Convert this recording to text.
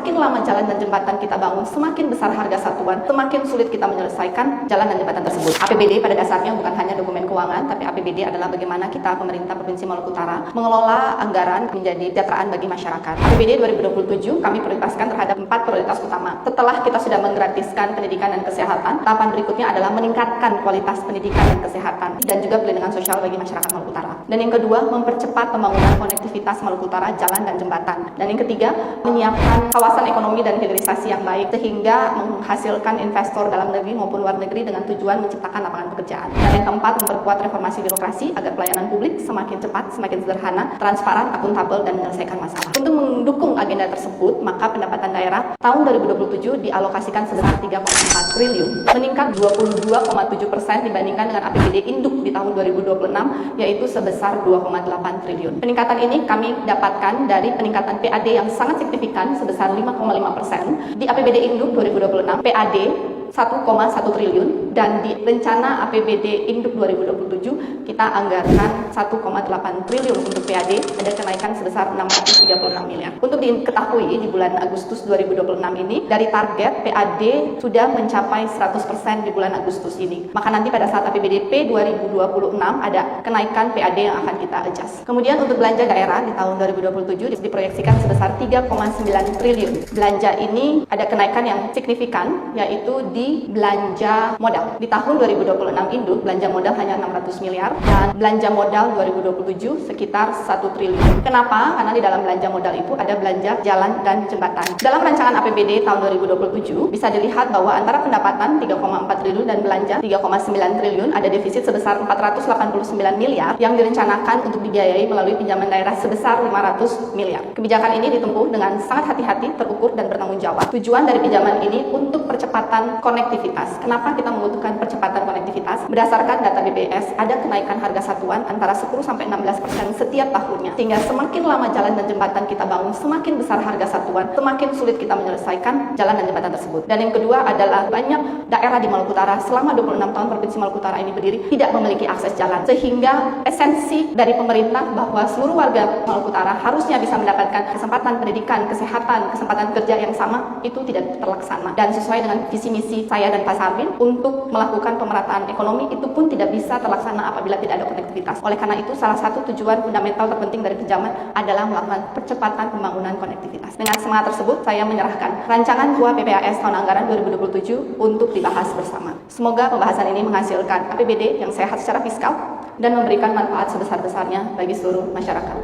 semakin lama jalan dan jembatan kita bangun, semakin besar harga satuan, semakin sulit kita menyelesaikan jalan dan jembatan tersebut. APBD pada dasarnya bukan hanya dokumen keuangan, tapi APBD adalah bagaimana kita pemerintah Provinsi Maluku Utara mengelola anggaran menjadi kesejahteraan bagi masyarakat. APBD 2027 kami prioritaskan terhadap 4 prioritas utama. Setelah kita sudah menggratiskan pendidikan dan kesehatan, tahapan berikutnya adalah meningkatkan kualitas pendidikan dan kesehatan dan juga perlindungan sosial bagi masyarakat Maluku Utara. Dan yang kedua, mempercepat pembangunan konektivitas Maluku Utara, jalan dan jembatan. Dan yang ketiga, menyiapkan kawasan ekonomi dan hilirisasi yang baik sehingga menghasilkan investor dalam negeri maupun luar negeri dengan tujuan menciptakan lapangan pekerjaan. Dan yang keempat, memperkuat reformasi birokrasi agar pelayanan publik semakin cepat, semakin sederhana, transparan, akuntabel, dan menyelesaikan masalah. Untuk mendukung agenda tersebut, maka pendapatan daerah tahun 2027 dialokasikan sebesar 3,4 triliun, meningkat 22,7% dibandingkan dengan APBD induk di tahun 2026, yaitu sebesar 2,8 triliun. Peningkatan ini kami dapatkan dari peningkatan PAD yang sangat signifikan sebesar 5,5%. Di APBD induk 2026, PAD 1,1 triliun dan di rencana APBD induk 2027 kita anggarkan 1,8 triliun untuk PAD, ada kenaikan sebesar 636 miliar. Untuk diketahui di bulan Agustus 2026 ini dari target PAD sudah mencapai 100% di bulan Agustus ini. Maka nanti pada saat APBDP 2026 ada kenaikan PAD yang akan kita adjust. Kemudian untuk belanja daerah di tahun 2027 diproyeksikan sebesar 3,9 triliun. Belanja ini ada kenaikan yang signifikan yaitu di belanja modal. Di tahun 2026 induk belanja modal hanya 600 miliar dan belanja modal 2027 sekitar 1 triliun. Kenapa? Karena di dalam belanja modal itu ada belanja jalan dan jembatan. Dalam rancangan APBD tahun 2027 bisa dilihat bahwa antara pendapatan 3,4 triliun dan belanja 3,9 triliun ada defisit sebesar 489 miliar yang direncanakan untuk dibiayai melalui pinjaman daerah sebesar 500 miliar. Kebijakan ini ditempuh dengan sangat hati-hati, terukur dan bertanggung jawab. Tujuan dari pinjaman ini untuk percepatan konektivitas. Kenapa kita membutuhkan percepatan konektivitas? Berdasarkan data BPS, ada kenaikan harga satuan antara 10-16% setiap tahunnya. Sehingga semakin lama jalan dan jembatan kita bangun, semakin besar harga satuan, semakin sulit kita menyelesaikan jalan dan jembatan tersebut. Dan yang kedua adalah banyak daerah di Maluku Utara selama 26 tahun Provinsi Maluku Utara ini berdiri tidak memiliki akses jalan. Sehingga esensi dari pemerintah bahwa seluruh warga Maluku Utara harusnya bisa mendapatkan kesempatan pendidikan, kesehatan, kesempatan kerja yang sama, itu tidak terlaksana. Dan sesuai dengan visi misi saya dan Pak Sarmin untuk melakukan pemerataan ekonomi itu pun tidak bisa terlaksana apabila tidak ada konektivitas. Oleh karena itu, salah satu tujuan fundamental terpenting dari pinjaman adalah melakukan percepatan pembangunan konektivitas. Dengan semangat tersebut, saya menyerahkan rancangan KUA PPAS tahun anggaran 2027 untuk dibahas bersama. Semoga pembahasan ini menghasilkan APBD yang sehat secara fiskal dan memberikan manfaat sebesar-besarnya bagi seluruh masyarakat.